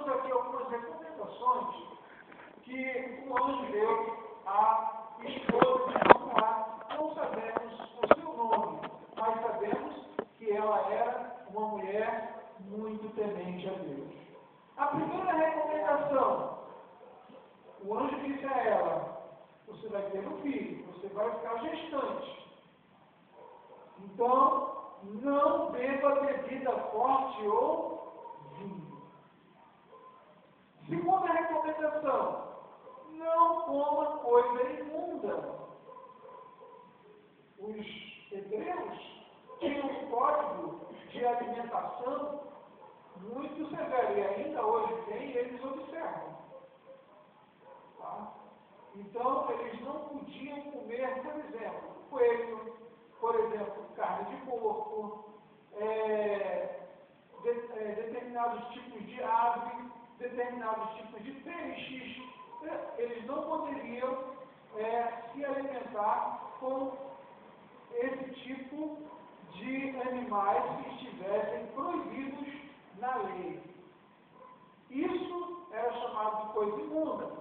temos aqui algumas recomendações que o anjo deu à esposa de Manoá. Não sabemos o seu nome, mas sabemos que ela era uma mulher muito temente a Deus. A primeira recomendação, o anjo disse a ela: você vai ter um filho, você vai ficar gestante. Então, não beba bebida forte ou vinho. Segunda recomendação, não coma coisa imunda. Os hebreus tinham um código de alimentação muito severo, e ainda hoje tem, eles observam. Tá? Então, eles não podiam comer, por exemplo, coelho, por exemplo, carne de porco, determinados tipos de ave, determinados tipos de peixes. Eles não poderiam se alimentar com esse tipo de animais que estivessem proibidos na lei. Isso era chamado de coisa imunda.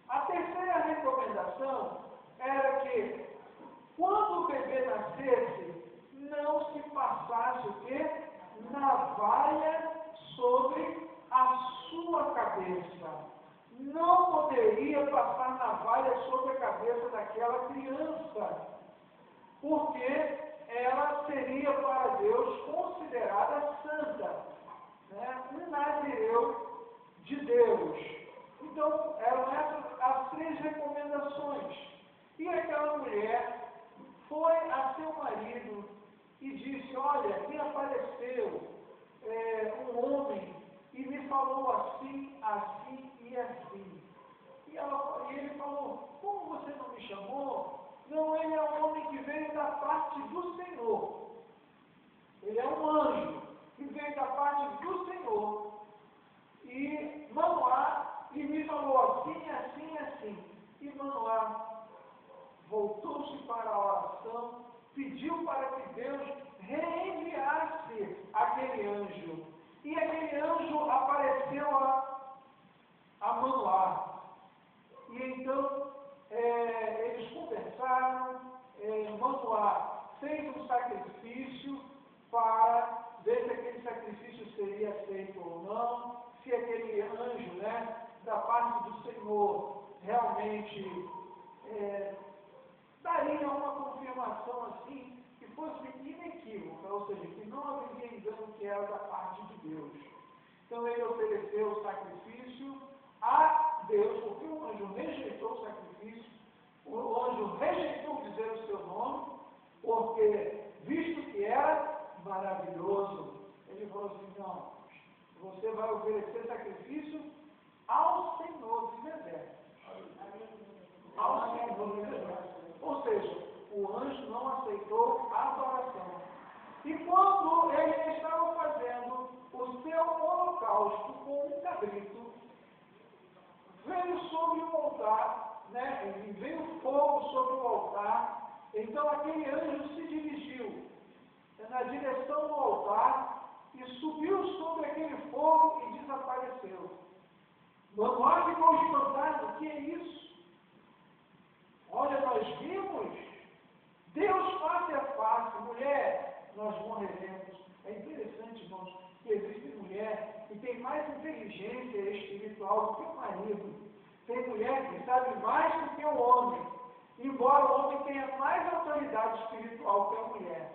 A terceira recomendação era que, quando o bebê nascesse, não se passasse o quê? Navalha sobre a sua cabeça. Não poderia passar navalha sobre a cabeça daquela criança, porque ela seria para Deus considerada santa, né? Um nazireu de Deus. Então, eram essas as três recomendações. E aquela mulher foi a seu marido e disse: olha, me apareceu um homem e me falou assim, assim e assim. E ele falou: como você não me chamou? Não, ele é um homem que veio da parte do Senhor. Ele é um anjo que veio da parte do Senhor. E Manoá, e me falou assim, assim, assim. E Manoá voltou-se para a oração, pediu para que Deus reenviasse aquele anjo. E aquele anjo apareceu a Manoá. E então, eles conversaram, Manoá fez um sacrifício para ver se aquele sacrifício seria aceito ou não, se aquele anjo, né, da parte do Senhor, realmente daria uma confirmação assim, que fosse inequívoca, ou seja, que não haveria engano que era da parte de Deus. Então ele ofereceu o sacrifício a Deus, porque o anjo rejeitou o sacrifício, o anjo rejeitou dizer o seu nome, porque, visto que era maravilhoso, ele falou assim: não, você vai oferecer sacrifício ao Senhor dos Exércitos. Ao Senhor dos Exércitos. Ou seja, o anjo não aceitou a adoração. E quando ele estava fazendo o seu holocausto com um cabrito, veio sobre o altar, né? Veio fogo sobre o altar. Então aquele anjo se dirigiu na direção do altar e subiu sobre aquele fogo e desapareceu. Manoá ficou espantado: o que é isso? Olha, nós vimos Deus face a face, mulher, nós morreremos. É interessante, irmãos, que existe mulher que tem mais inteligência espiritual do que o marido. Tem mulher que sabe mais do que o homem, embora o homem tenha mais autoridade espiritual que a mulher.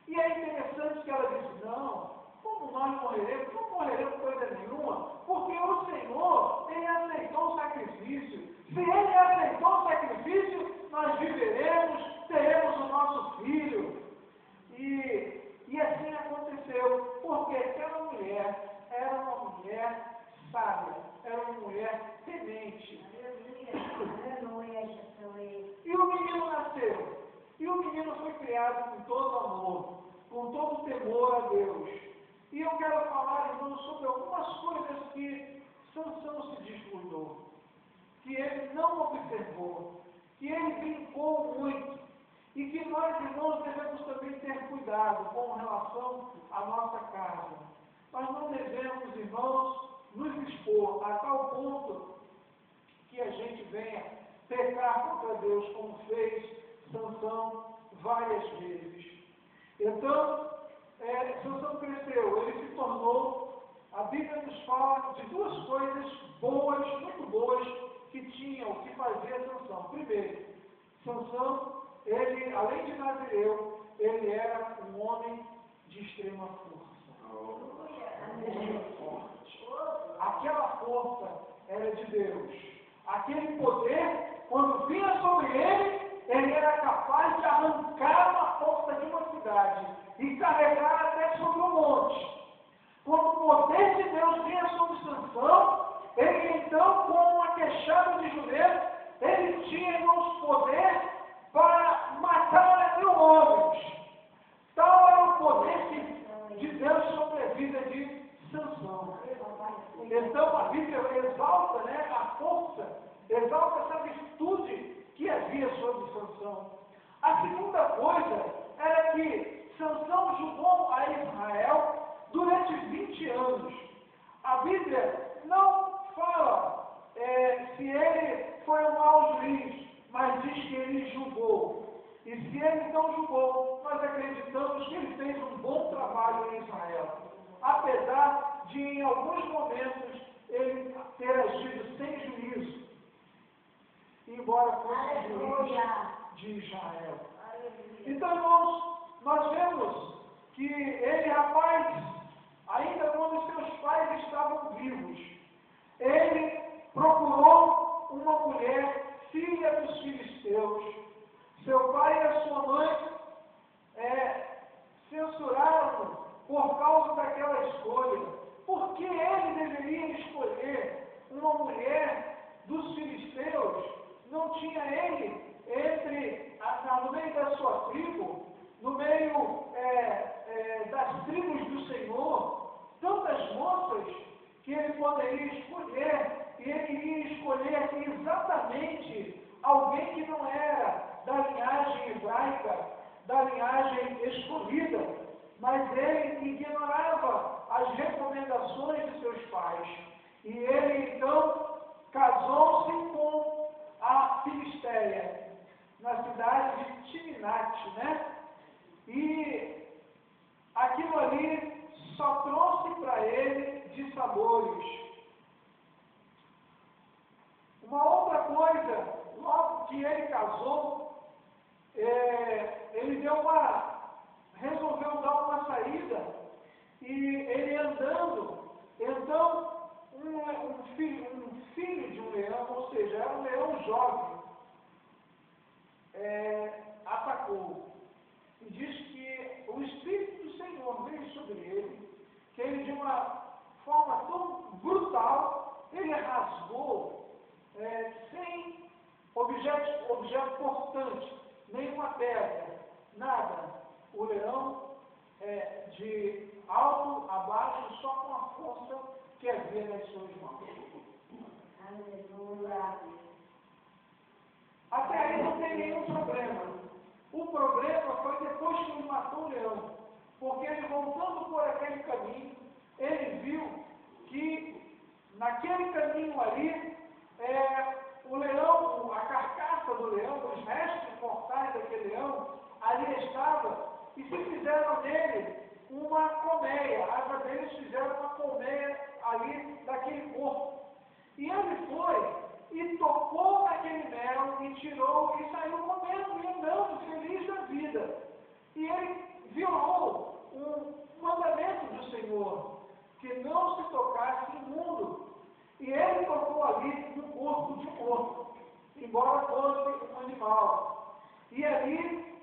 E é interessante que ela disse: não, como nós morreremos? Não morreremos coisa nenhuma, porque o Senhor, Ele aceitou o sacrifício. Se Ele aceitou o sacrifício, nós viveremos, teremos o nosso filho. E assim aconteceu, porque aquela mulher era uma mulher sábia, era uma mulher temente. E o menino nasceu. E o menino foi criado com todo amor, com todo temor a Deus. E eu quero falar, irmãos, sobre algumas coisas que Sansão se descuidou, que ele não observou, que ele brincou muito, e que nós, irmãos, devemos também ter cuidado com relação à nossa casa. Nós não devemos, irmãos, nos expor. Senhor a tal ponto que a gente venha pecar contra Deus, como fez Sansão várias vezes. Então, Sansão cresceu, ele se tornou, a Bíblia nos fala de duas coisas boas, muito boas, que tinham, que fazia Sansão. Primeiro, Sansão, ele, além de nazireu, ele era um homem de extrema força. Muito forte. Aquela força era de Deus. Aquele poder, quando vinha sobre ele era capaz de arrancar uma força de uma cidade e carregar até sobre um monte. Quando o poder de Deus vinha sobre Sansão, ele então, com uma queixada de jumento, ele tinha, irmãos, poder para matar 1000 homens. Tal era o poder de Deus sobre a vida de Sansão. Então a Bíblia exalta, a força, exalta essa virtude que havia sobre Sansão. A segunda coisa era que Sansão julgou a Israel durante 20 anos. A Bíblia não fala se ele foi um mau juiz, mas diz que ele julgou. E se ele não julgou, nós acreditamos que ele fez um bom trabalho em Israel. Apesar de, em alguns momentos, ele ter agido sem juízo. Embora fosse juiz de Israel. Então, irmãos, nós vemos que ele, rapaz, ainda quando seus pais estavam vivos, ele procurou uma mulher, filha dos filisteus. Seu pai e a sua mãe censuraram-no por causa daquela escolha. Por que ele deveria escolher uma mulher dos filisteus? Não tinha ele no meio da sua tribo, no meio das tribos do Senhor, tantas moças que ele poderia escolher, e ele iria escolher exatamente alguém que não era da linhagem hebraica, da linhagem escolhida, mas ele ignorava as recomendações de seus pais. E ele então casou-se com a Filisteia, na cidade de Timnate, E aquilo ali só trouxe para ele dissabores. Uma outra coisa, logo que ele casou, ele resolveu dar uma saída, e ele andando, então um filho de um leão, ou seja, era um leão jovem, atacou. E diz que o Espírito do Senhor veio sobre ele, que ele, de uma forma tão brutal, ele rasgou, sem objeto cortante, nenhuma pedra, nada. O leão, de alto a baixo, só com a força que havia nas suas mãos. Aleluia. Até aí não tem nenhum problema. O problema foi depois que ele matou o leão, porque ele, voltando por aquele caminho, ele viu que naquele caminho ali, o leão, a carcaça do leão, os restos mortais daquele leão, ali estava, e se fizeram nele uma colmeia. As abelhas fizeram uma colmeia ali daquele corpo. E ele foi e tocou naquele mel e tirou e saiu comendo e andando feliz da vida. E ele violou um mandamento do Senhor, que não se tocasse imundo. E ele tocou ali no corpo de um porco, embora fosse um animal. E ali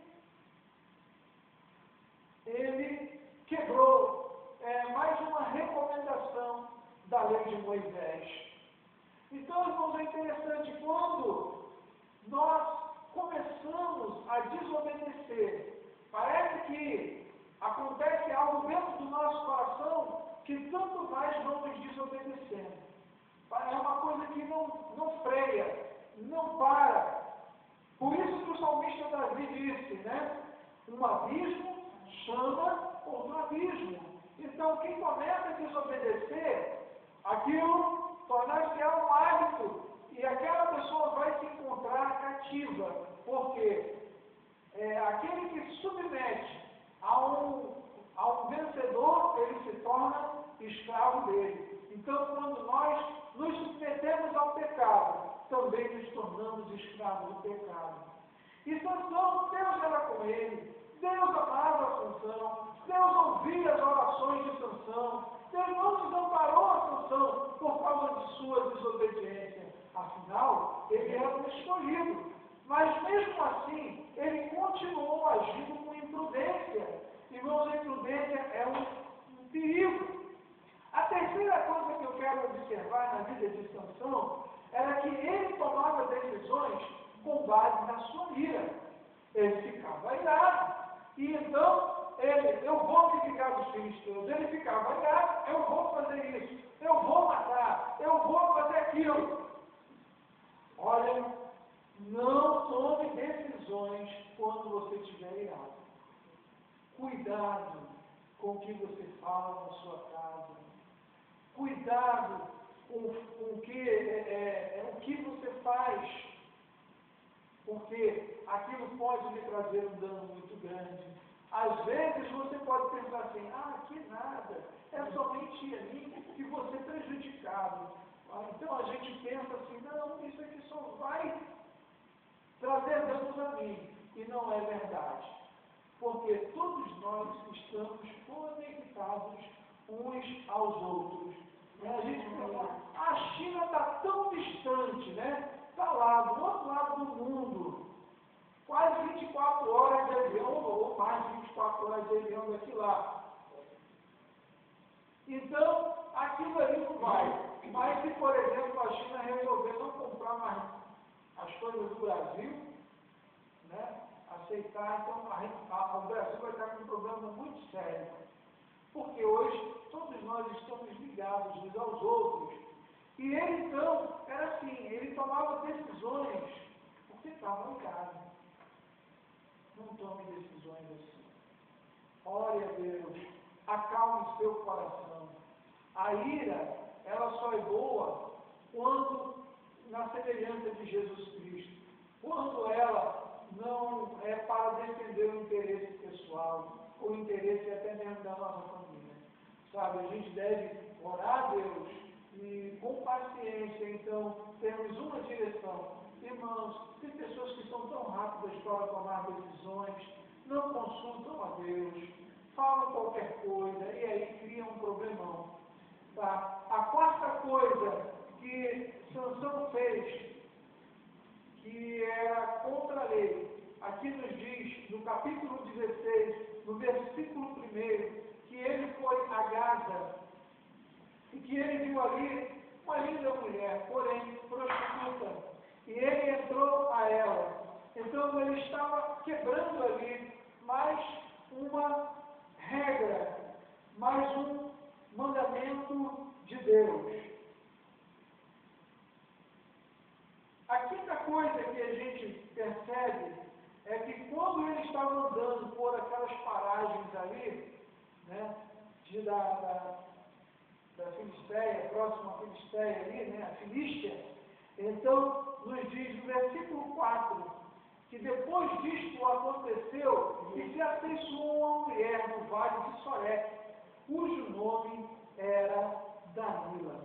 ele quebrou mais uma recomendação da lei de Moisés. Então, irmãos, é interessante, quando nós começamos a desobedecer, parece que acontece algo dentro do nosso coração que tanto mais vamos desobedecendo. É uma coisa que não freia, não para. Por isso que o salmista Davi disse, um abismo chama outro abismo. Então, quem começa a desobedecer, aquilo cativa, porque aquele que se submete a um vencedor, ele se torna escravo dele. Então, quando nós nos submetemos ao pecado, também nos tornamos escravos do pecado. E Sansão, Deus era com ele, Deus amava Sansão, Deus ouvia as orações de Sansão, Deus não desamparou a Sansão por causa de sua desobediência. Afinal, ele era um escolhido. Mas mesmo assim, ele continuou agindo com imprudência. Irmãos, a imprudência é um perigo. A terceira coisa que eu quero observar na vida de Sansão era que ele tomava decisões com base na sua ira. Ele ficava irado. E então, eu vou me vingar dos filisteus. Ele ficava irado, eu vou fazer isso, eu vou matar, eu vou fazer aquilo. Olha, não tome decisões quando você estiver irado. Cuidado com o que você fala na sua casa. Cuidado com o que você faz, porque aquilo pode lhe trazer um dano muito grande. Às vezes você pode pensar assim, que nada, é somente a mim que vou ser prejudicado. Então a gente pensa assim, não, isso aqui só vai trazer danos a mim. E não é verdade. Porque todos nós estamos conectados uns aos outros. A gente pensa, a China está tão distante, né? Está lá, do outro lado do mundo. Quase 24 horas de avião, ou mais de 24 horas de avião daqui lá. Então, aquilo ali não vai. Mas se, por exemplo, a China resolver não comprar mais as coisas do Brasil, né, aceitar, então o Brasil vai estar com um problema muito sério. Porque hoje todos nós estamos ligados uns aos outros. E ele então, era assim, ele tomava decisões porque estava em casa. Não tome decisões assim. Ore a Deus, acalme seu coração. A ira, ela só é boa quando, na semelhança de Jesus Cristo, quando ela não é para defender o interesse pessoal, o interesse até mesmo da nossa família. Sabe, a gente deve orar a Deus e com paciência, então, temos uma direção. Irmãos, tem pessoas que são tão rápidas para tomar decisões, não consultam a Deus, falam qualquer coisa e aí criam um problemão. Tá? A quarta coisa que Sansão fez, que era contra a lei, aqui nos diz, no capítulo 16, no versículo 1, que ele foi a Gaza e que ele viu ali uma linda mulher, porém prostituta. E ele entrou a ela. Então ele estava quebrando ali mais uma regra, mais um mandamento de Deus. A quinta coisa que a gente percebe é que quando ele estava andando por aquelas paragens ali, né, da Filisteia, próximo à Filisteia ali, né, a Filístia, então nos diz no versículo 4, que depois disto aconteceu que se afeiçoou uma mulher no vale de Soré, cujo nome era Dalila.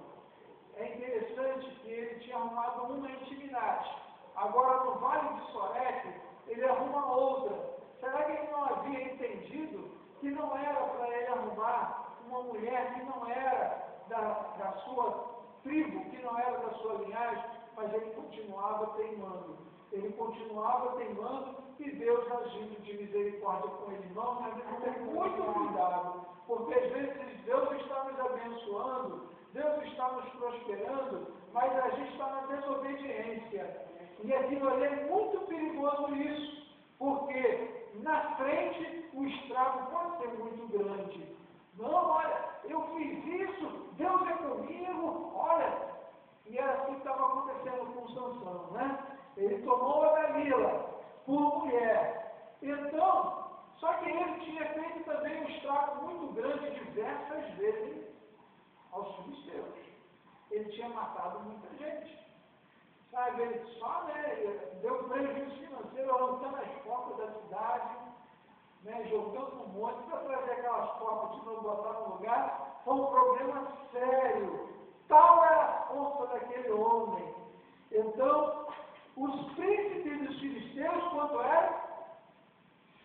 É interessante que ele tinha arrumado uma intimidade. Agora no vale de Soré, ele arruma outra. Será que ele não havia entendido que não era para ele arrumar uma mulher que não era da sua tribo, que não era da sua linhagem, mas ele continuava teimando. Ele continuava teimando e Deus agindo de misericórdia com ele. Irmão, tem muito cuidado, porque às vezes Deus está nos abençoando, Deus está nos prosperando, mas a gente está na desobediência. E aquilo ali é muito perigoso isso, porque na frente o estrago pode ser muito grande. Não, olha, eu fiz isso, Deus é comigo, olha. E era assim que estava acontecendo com Sansão, né? Ele tomou a Dalila por mulher. Então, só que ele tinha feito também um estrago muito grande diversas vezes aos filisteus. Ele tinha matado muita gente. sabe, ele só, né, deu prejuízo financeiro arrancando as portas da cidade, né, jogando um monte para trazer aquelas portas de novo, botar no lugar. Foi um problema sério. Tal era a força daquele homem. Então, os príncipes dos filisteus, quanto eram?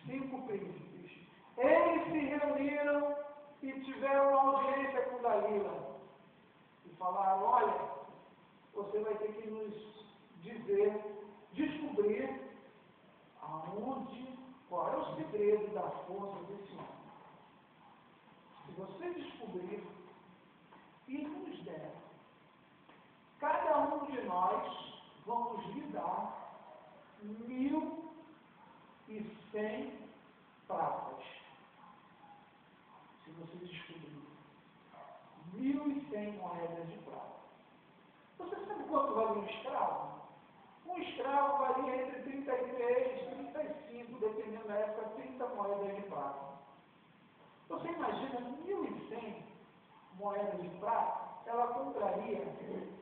5 príncipes. Eles se reuniram e tiveram uma audiência com Dalila. E falaram, olha, você vai ter que nos descobrir qual é o segredo da força desse homem. Se você descobrir e nos der, cada um de nós vamos lhe dar 1.100 pratas. Se você descobrir 1.100 moedas de prata. Você sabe quanto vale um escravo? Um escravo valia entre 33 e 35, dependendo da época, 30 moedas de prata. Você imagina 1.100 moedas de prata? Ela compraria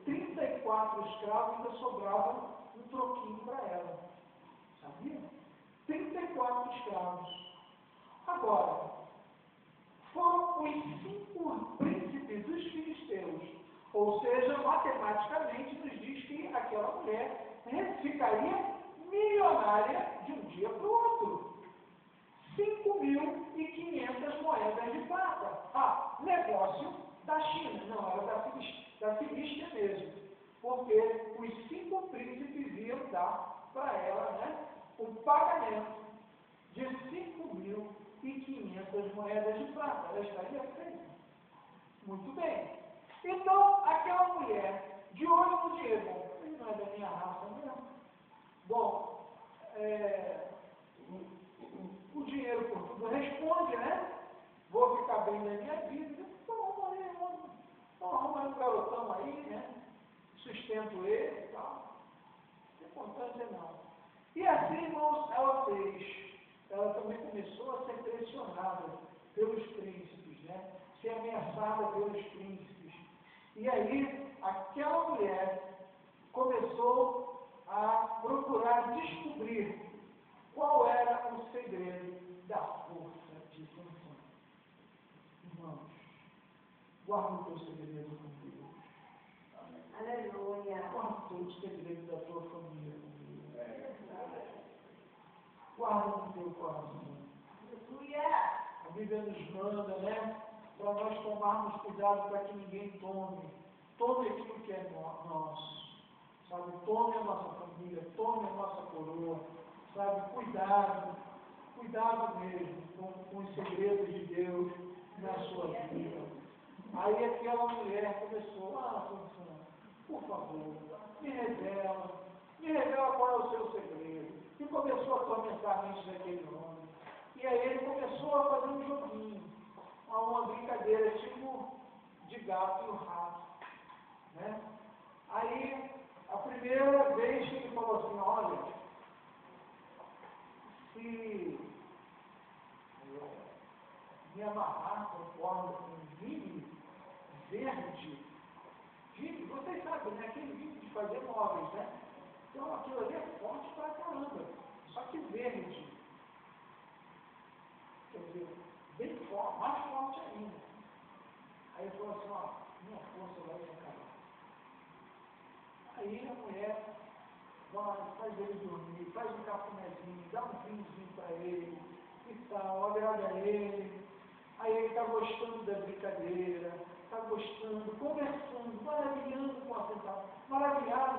34 escravos e ainda sobrava um troquinho para ela. Sabia? 34 escravos. Agora, foram os 5 príncipes dos filisteus. Ou seja, matematicamente nos diz que aquela mulher ficaria milionária de um dia para o outro. 5.500 moedas de prata. Ah, negócio da China. Não, era da Filístia mesmo. Porque os 5 príncipes iam dar para ela, né, um pagamento de 5.500 moedas de prata. Ela estaria feita. Muito bem. Então, aquela mulher, de olho no dinheiro, ele não é da minha raça mesmo. Bom, o dinheiro por tudo responde, né? Vou ficar bem na minha vida. Então, arruma um garotão aí, né? Sustento ele e tal. Não tem importância não. E assim, irmãos, ela fez. Ela também começou a ser pressionada pelos príncipes, né? Ser ameaçada pelos príncipes. E aí, aquela mulher começou a procurar descobrir qual era o segredo da força de Sansão. Irmãos, guarda o teu segredo com Deus. Aleluia. Guarda o teu segredo da tua família com Deus. Guarda no teu coração. Aleluia. A Bíblia nos manda, né? Para nós tomarmos cuidado para que ninguém tome aquilo que é nosso, sabe, tome a nossa família, tome a nossa coroa, sabe, cuidado mesmo com os segredos de Deus na sua vida. Aí aquela mulher começou, Sansão, por favor, me revela qual é o seu segredo, e começou a atormentar a mente daquele homem, e aí ele começou a fazer um joguinho, uma brincadeira tipo de gato e o rato, né? Aí, a primeira vez que ele falou assim, olha, se me amarrar com corda com vinho verde, vocês sabem, né? Aquele vinho de fazer móveis, né? Então aquilo ali é forte pra caramba, só que verde, quer dizer, bem forte, mais forte ainda. Aí ele falou assim, ó, minha força vai se acabar. Aí a mulher vai, faz ele dormir, faz um cafunézinho, dá um vinhozinho para ele e tal, agrada ele. Aí ele está gostando da brincadeira, está gostando, conversando, maravilhado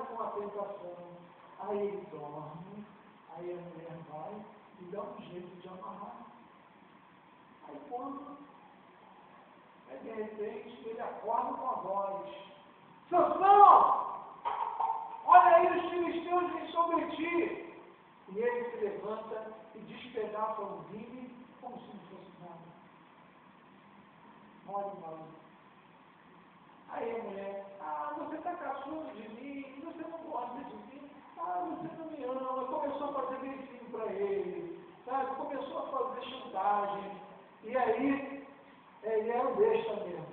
com a tentação. Aí ele dorme, aí a mulher vai e dá um jeito de amarrar. Aí quando, de repente, ele acorda com a voz, Sansão! Olha aí, os filisteus vêm sobre ti. E ele se levanta e despedaça o vinho como se não fosse nada. Mole. Aí a mulher, você está caçando de mim, você não gosta de mim, você não me ama. Começou a fazer beijinho para ele, sabe? Começou a fazer chantagem. E aí, ele era um besta mesmo.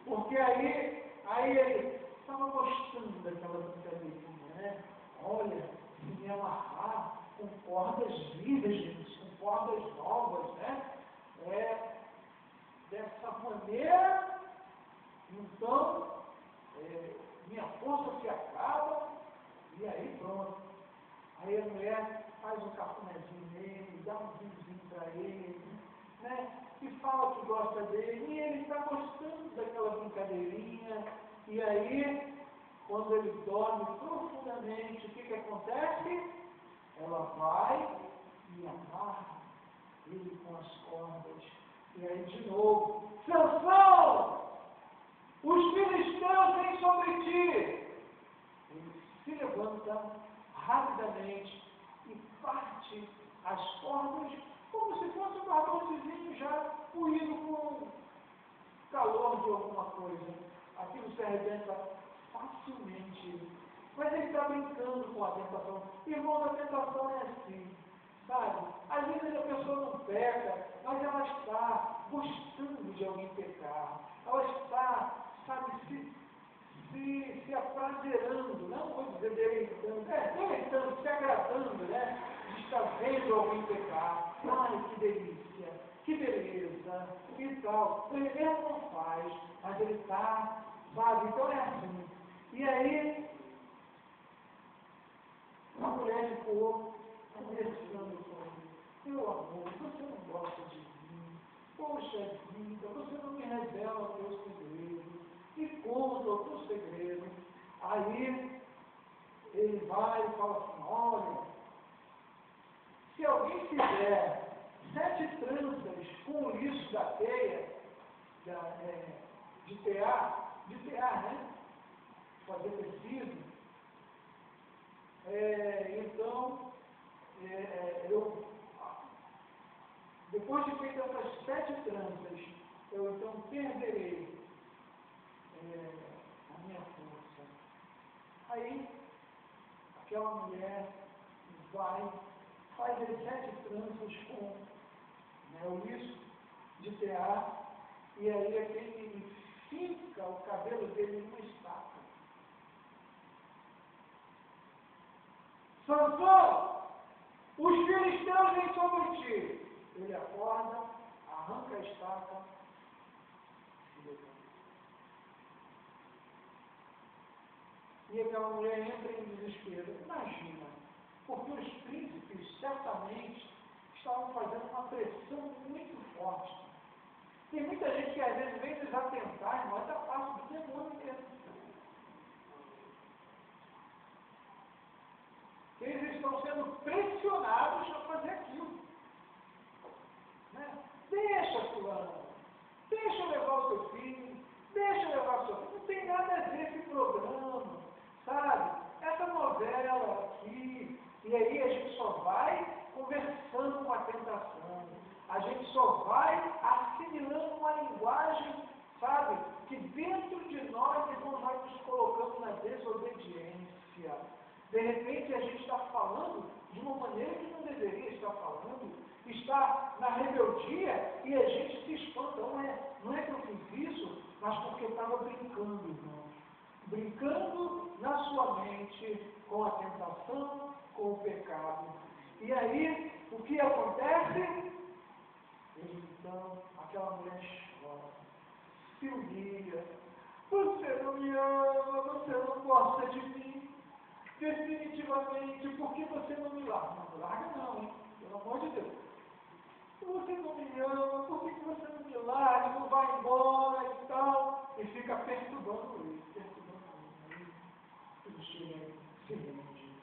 Porque aí ele estava gostando daquela brincadeirinha, né? olha, se me amarrar com cordas virgens, com cordas novas, né? Dessa maneira, então, minha força se acaba, e aí pronto. Aí a mulher faz um cafunézinho nele, dá um vinhozinho para ele, né? E fala que gosta dele, e ele está gostando daquela brincadeirinha, e aí, quando ele dorme profundamente, o que acontece? Ela vai e amarra ele com as cordas, e aí de novo, Sansão, os filisteus vêm sobre ti. Ele se levanta rapidamente e parte as cordas como se fosse um barbãozinho já moído com calor de alguma coisa. Aquilo se arrebenta facilmente. Mas ele está brincando com a tentação. Irmãos, a tentação é assim, sabe? Às vezes a pessoa não peca, mas ela está gostando de alguém pecar. Ela está, sabe, se aprazerando, não vou dizer deleitando, se agradando, né? De estar vendo alguém pecar. Ai, que delícia, que beleza, e tal. Ele mesmo não faz, mas ele está, sabe? Então é assim. E aí, a mulher ficou conversando com ele. Meu amor, você não gosta de mim? Poxa vida, você não me revela o teu segredo. Me conta o teu segredo. Aí, ele vai e fala assim, olha, se alguém fizer 7 tranças com o liço da teia, de tear, né? Fazer tecido, então, depois de feitas essas 7 tranças, eu então perderei a minha força. Aí, aquela mulher vai, faz as 7 tranças com, né, o liço de tear, e aí ele fica o cabelo dele numa estaca. Sansão, os filisteus vêm sobre ti. Ele acorda, arranca a estaca e levanta. E aquela mulher entra em desespero. Imagina, porque os príncipes certamente estavam fazendo uma pressão muito forte. Tem muita gente que às vezes vem desatentar, mas é parte do demônio mesmo. Eles estão sendo pressionados a fazer aquilo. Né? Deixa, fulano, deixa eu levar o seu filho, deixa eu levar o seu filho. Não tem nada a ver esse programa, sabe? Essa novela aqui, e aí a gente só vai conversando com a tentação. A gente só vai assimilando uma linguagem, sabe? Que dentro de nós, irmãos, vai nos colocando na desobediência. De repente a gente está falando de uma maneira que não deveria estar falando, está na rebeldia e a gente se espanta. Não é que eu fiz isso, mas porque eu estava brincando, irmãos. Brincando na sua mente com a tentação, com o pecado. E aí, o que acontece? Então, aquela mulher chora, se humilha. Você não me ama, você não gosta de mim. Definitivamente, por que você não me larga? Não larga não, hein? Pelo amor de Deus. Se você não me ama, por que você não me larga, não vai embora e tal? E fica perturbando ele. Ele chega, se rende.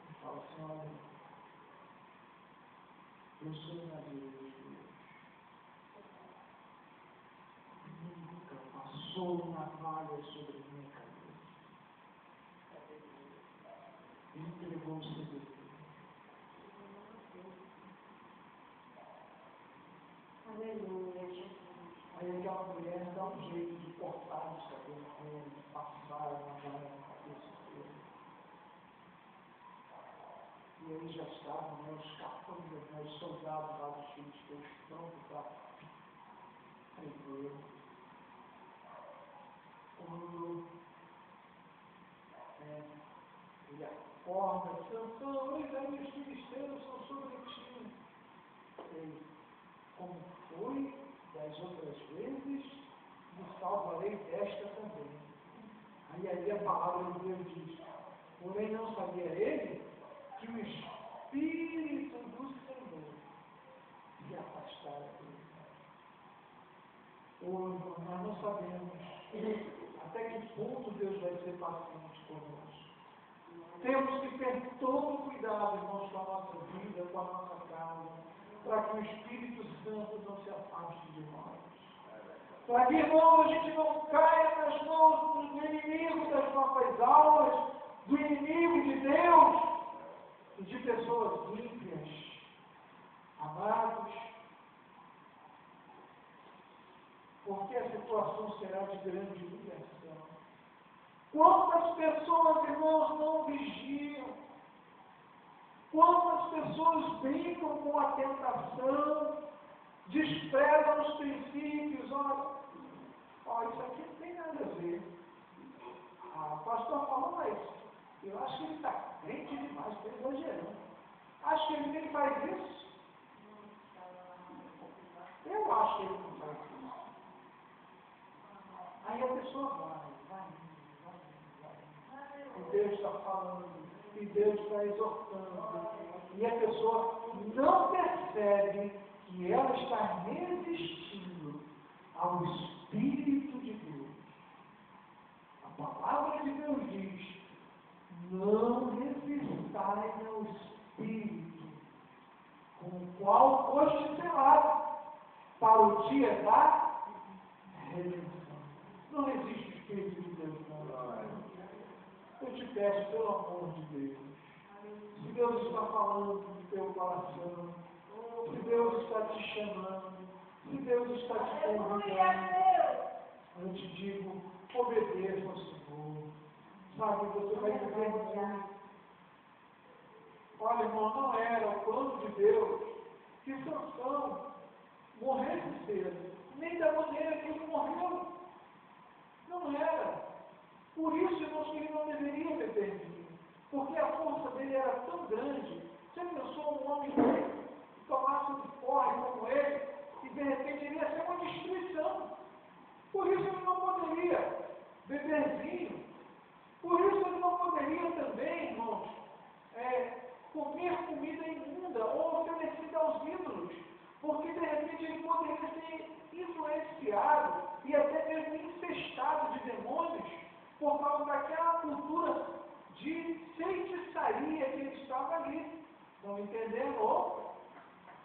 E fala assim, olha, eu sou uma Deus. Nunca passou navalha sobre minha cabeça. Ele entregou o segredo. Aleluia, Jesus. Aí aquela mulher dá um jeito de cortar os cabelos dele, de passar uma navalha na cabeça dele. E aí já estavam, né, os capangas, né, os soldados lá dos filisteus prontos para prender. Quando ele acorda, Sansão, eis aí os filisteus são sobre ti. Ei, como foi das outras vezes, me salvarei desta também. Aí a palavra de Deus diz, porém não sabia ele que o Espírito do Senhor se afastara dele. Hoje nós não sabemos até que ponto Deus vai ser paciente conosco. Temos que ter todo cuidado, irmãos, com a nossa vida, com a nossa casa, para que o Espírito Santo não se afaste de nós. Para que, irmão, a gente não caia nas mãos do inimigo das nossas aulas, do inimigo de Deus e de pessoas ímpias. Amados, porque a situação será de grande humilhação. Quantas pessoas, irmãos, não vigiam? Quantas pessoas brincam com a tentação, desprezam os princípios? Olha, isso aqui não tem nada a ver. O pastor falou, mas eu acho que ele está crente demais, está exagerando. Acho que ele nem faz isso. Eu acho que ele não faz isso. Aí a pessoa vai. E Deus está falando, e Deus está exortando. E a pessoa não percebe que ela está resistindo ao Espírito de Deus. A palavra de Deus diz, não resistais ao Espírito, com o qual foste selado para o dia da redenção. Não resiste o Espírito de Deus, não. Eu te peço, pelo amor de Deus, se Deus está falando no teu coração, se Deus está te chamando, se Deus está te convidando, eu te digo, obedeça ao Senhor. Sabe, você vai viver muito. Olha, irmão, não era o plano de Deus que Sansão morresse cedo, nem da maneira que ele morreu. Não era. Por isso, irmãos, que ele não deveria ter perdido. Porque a força dele era tão grande. Você pensou um homem que tomasse um porre como ele, e de repente ele ia ser uma destruição. Por isso ele não poderia beber vinho. Por isso ele não poderia também, irmãos, comer comida imunda ou oferecida aos ídolos. Porque de repente ele poderia ser influenciado e até mesmo infestado de demônios por causa daquela cultura de feitiçaria que ele estava ali. Estão entendendo?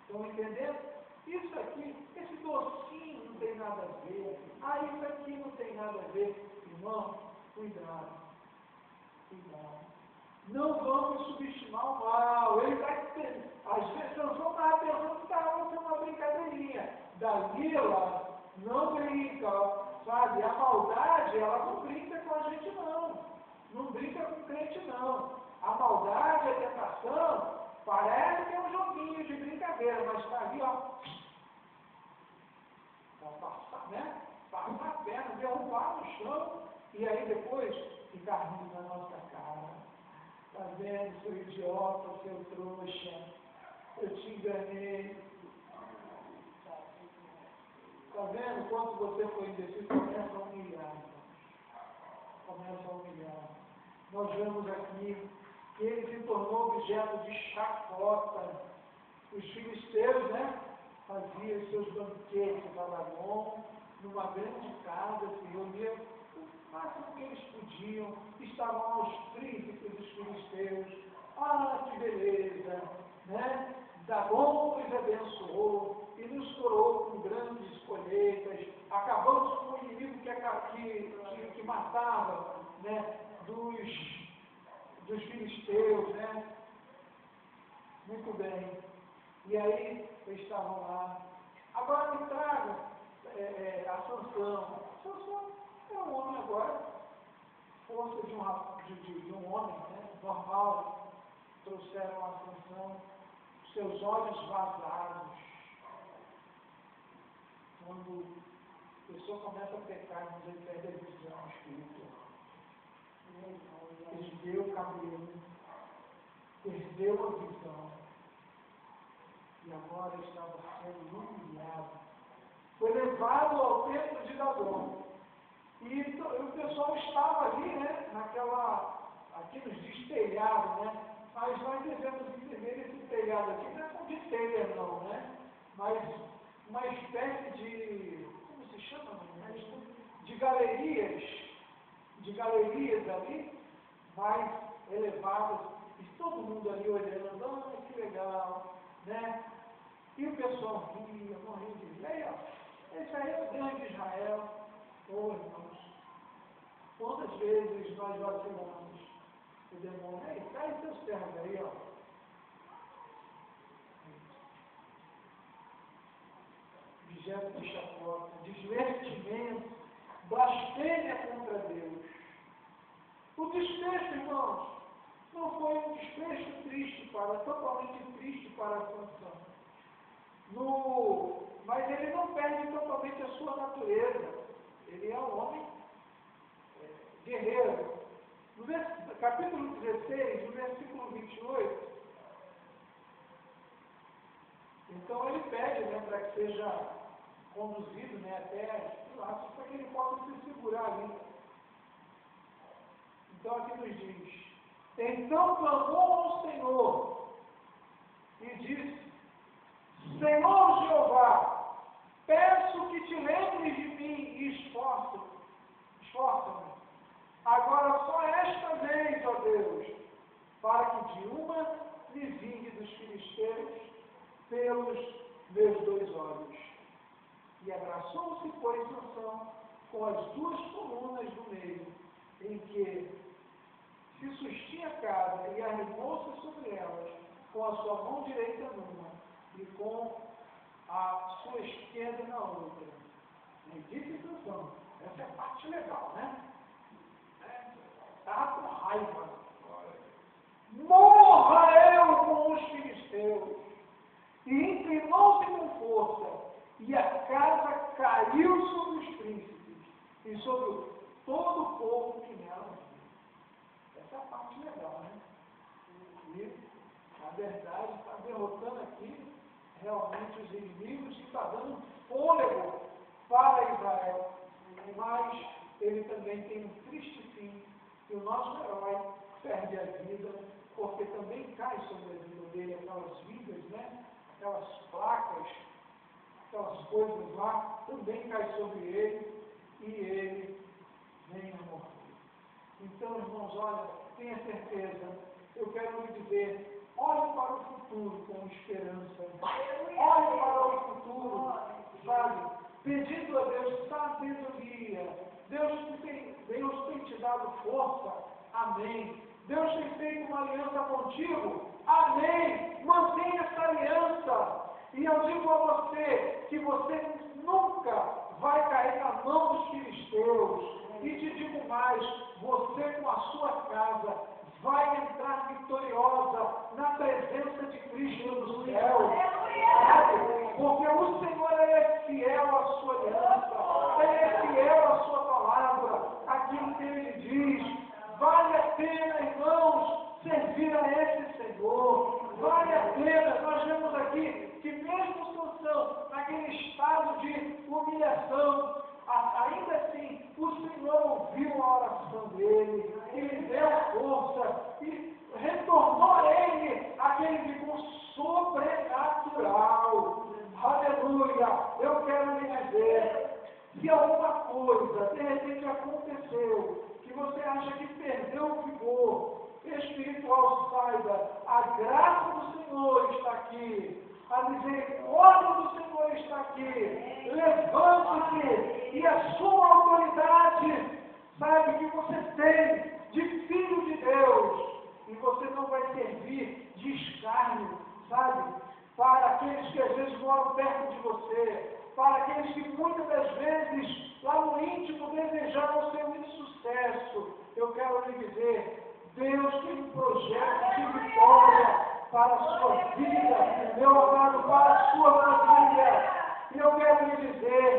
Estão entendendo? Isso aqui, esse docinho não tem nada a ver. Isso aqui não tem nada a ver. Irmão, cuidado. Cuidado. Não vamos subestimar o mal. Ele vai ter. Às vezes, Sansão estava pensando que estava sendo uma brincadeirinha. Dalila não brinca, sabe? A maldade, ela não brinca com a gente, não. Não brinca com o crente, não. A maldade, a tentação, parece que é um joguinho de brincadeira, mas está ali, ó. Para passar, né? Passar a perna, derrubar no chão, e aí depois ficar rindo na nossa cara. Está vendo, seu idiota, seu trouxa? Eu te enganei. Está vendo? Quando você foi indeciso, começa a humilhar. Começa a humilhar. Nós vemos aqui que ele se tornou objeto de chacota. Os filisteus, né? Faziam seus banquetes para Dagon, numa grande casa, se reuniam o máximo que eles podiam. Estavam lá os príncipes dos filisteus. Que beleza! Né? Dagon nos abençoou e nos coroou com grandes colheitas. Acabamos com o inimigo que matava, né, dos filisteus, né? Muito bem. E aí eles estavam lá. Agora me traga a Sansão. Sansão é um homem agora, força de um homem, né, normal. Trouxeram a Sansão, seus olhos vazados. Quando a pessoa começa a pecar, ele perde a visão espiritual. Ele deu o cabelo, perdeu a visão e agora estava sendo humilhado. Foi levado ao templo de Dagon. E o pessoal estava ali, né, aqui nos diz telhado, né? Mas nós devemos entender esse telhado aqui, não é como de telha não, né? Mas uma espécie de, como se chama? De galerias ali, mais elevadas, e todo mundo ali olhando, que legal, né? E o pessoal ria, morria de rir. Aí, ó, esse aí é o Deus de Israel. Ô, irmãos, quantas vezes nós vacilamos? O demônio, aí, cai seus terras aí, ó. Objeto de chacota, desvertimento, blasfêmia contra Deus. O desfecho, irmãos, não foi um desfecho totalmente triste para a Sansão. Mas ele não perde totalmente a sua natureza. Ele é um homem guerreiro. No capítulo 16, no versículo 28, então ele pede, né, para que seja conduzido, né, até Pilatos, para que ele possa se segurar ali. Então aqui nos diz: então clamou ao Senhor e disse: Senhor Jeová, peço que te lembres de mim e esforça-me. Agora só esta vez, ó Deus, para que de uma me vingue dos filisteus pelos meus 2 olhos. E abraçou-se, pois, Sansão com as 2 colunas do meio, em que se sustinha a casa, e arrimou-se sobre elas, com a sua mão direita numa, e com a sua esquerda na outra. E disse Sansão, essa é a parte legal, né? Está com raiva. Morra eu com os filisteus. E inclinou-se com força, e a casa caiu sobre os príncipes, e sobre todo o povo que nela vivia. Essa é a parte legal, né? E, na verdade, está derrotando aqui realmente os inimigos e está dando fôlego para Israel. Mas ele também tem um triste fim, e o nosso herói perde a vida, porque também cai sobre a vida dele aquelas vidas, né? Aquelas placas, aquelas coisas lá, também cai sobre ele, e ele vem a morrer. Então, irmãos, olha, tenha certeza, eu quero lhe dizer, olhe para o futuro com esperança. Olhe para o futuro, sabe? Pedindo a Deus sabedoria. Deus tem te dado força. Amém. Deus tem feito uma aliança contigo. Amém. Mantenha essa aliança. E eu digo a você que você nunca vai cair na mão dos filisteus. E te digo mais, você com a sua casa vai entrar vitoriosa na presença de Cristo no céu. Porque o Senhor é fiel à sua aliança, Ele é fiel à sua palavra, aquilo que Ele diz. Vale a pena, irmãos, servir a esse Senhor. Vale a pena. Nós vemos aqui que mesmo Sansão, naquele estado de humilhação, ainda assim, o Senhor ouviu a oração dele, e lhe deu força, e retornou a ele aquele vigor sobrenatural. Aleluia! Eu quero lhe dizer, se alguma coisa de repente aconteceu, que você acha que perdeu o vigor espiritual, saiba, a graça do Senhor está aqui. A misericórdia do Senhor está aqui. Levante-se e assuma a autoridade, sabe, que você tem de filho de Deus. E você não vai servir de escárnio, sabe, para aqueles que às vezes moram perto de você, para aqueles que muitas das vezes, lá no íntimo, desejaram o seu insucesso. Eu quero lhe dizer, Deus tem um projeto de vitória para a sua vida, meu amado, para a sua família. E eu quero lhe dizer,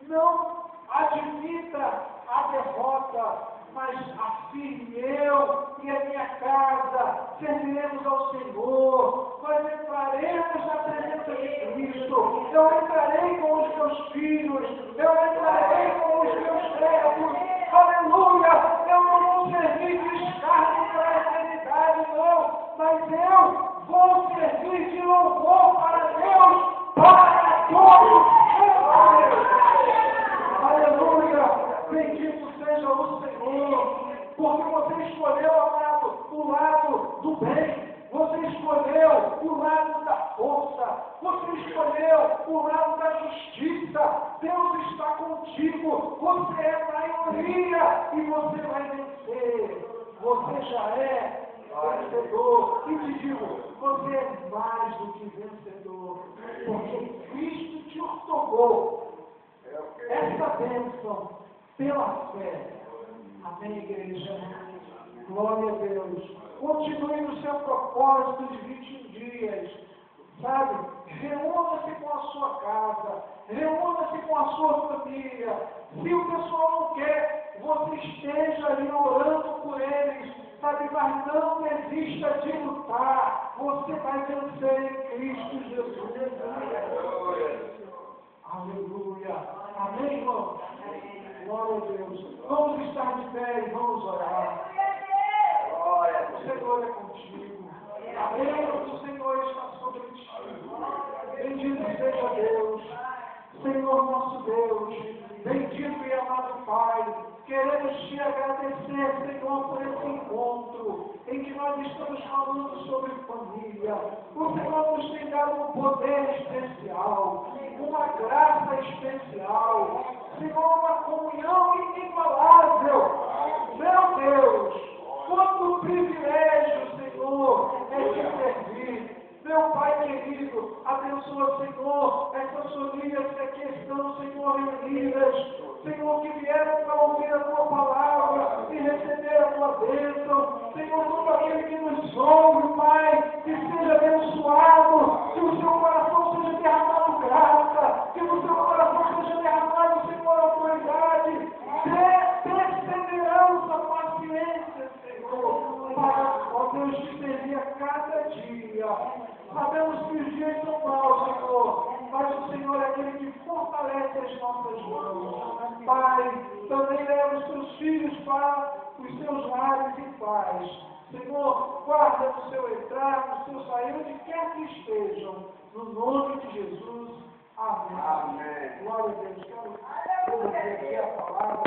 não admita a derrota, mas afirme eu e a minha casa serviremos ao Senhor. Nós entraremos na presença de Cristo. Eu entrarei com os meus filhos. Eu entrarei com os meus netos. Aleluia! Eu não vou servir de escárnio para a eternidade, não. Mas eu vou servir de louvor para Deus, para todos sempre. Aleluia! Bendito seja o Senhor, porque você escolheu, amado, o lado do bem, você escolheu o lado da força, você escolheu o lado da justiça. Deus está contigo, você é maioria e você vai vencer. Você já é vencedor. E te digo, você é mais do que vencedor, porque Cristo te otorgou essa bênção pela fé. Amém, igreja? Glória a Deus. Continue no seu propósito de 21 dias. Sabe? Reúna-se com a sua casa. Reúna-se com a sua família. Se o pessoal não quer, você esteja ali orando por eles. Sabe? Mas não desista de lutar. Você vai vencer em Cristo Jesus. Aleluia. Amém, irmão? Glória a Deus. Vamos estar de pé e vamos orar. O Senhor é contigo. Amém. O Senhor está sobre ti. Bendito seja Deus. Senhor nosso Deus. Bendito e amado Pai. Queremos te agradecer, Senhor, por esse encontro em que nós estamos falando sobre família. O Senhor nos tem dado um poder especial, uma graça especial, Senhor, uma comunhão inigualável. Meu Deus, quanto privilégio, Senhor, é te servir. Meu Pai querido, abençoa, Senhor, essas famílias que aqui estão, Senhor, reunidas, Senhor, que vieram para ouvir a Tua palavra e receber a Tua bênção. Senhor, todo aquele que nos ouve, Pai, que seja abençoado, que o seu coração seja derramado graça, que no seu coração seja derramado, Senhor, autoridade, perseverança, paciência, Senhor, para, ó Deus, te servir a cada dia. Sabemos que os dias são maus, Senhor, mas o Senhor é aquele que fortalece as nossas mãos. Pai, também leva os teus filhos para os seus lares em paz. Senhor, guarda no seu entrar, no seu sair, onde quer que estejam. No nome de Jesus. Amém. Amém. Glória a Deus. Quero dizer aqui a palavra.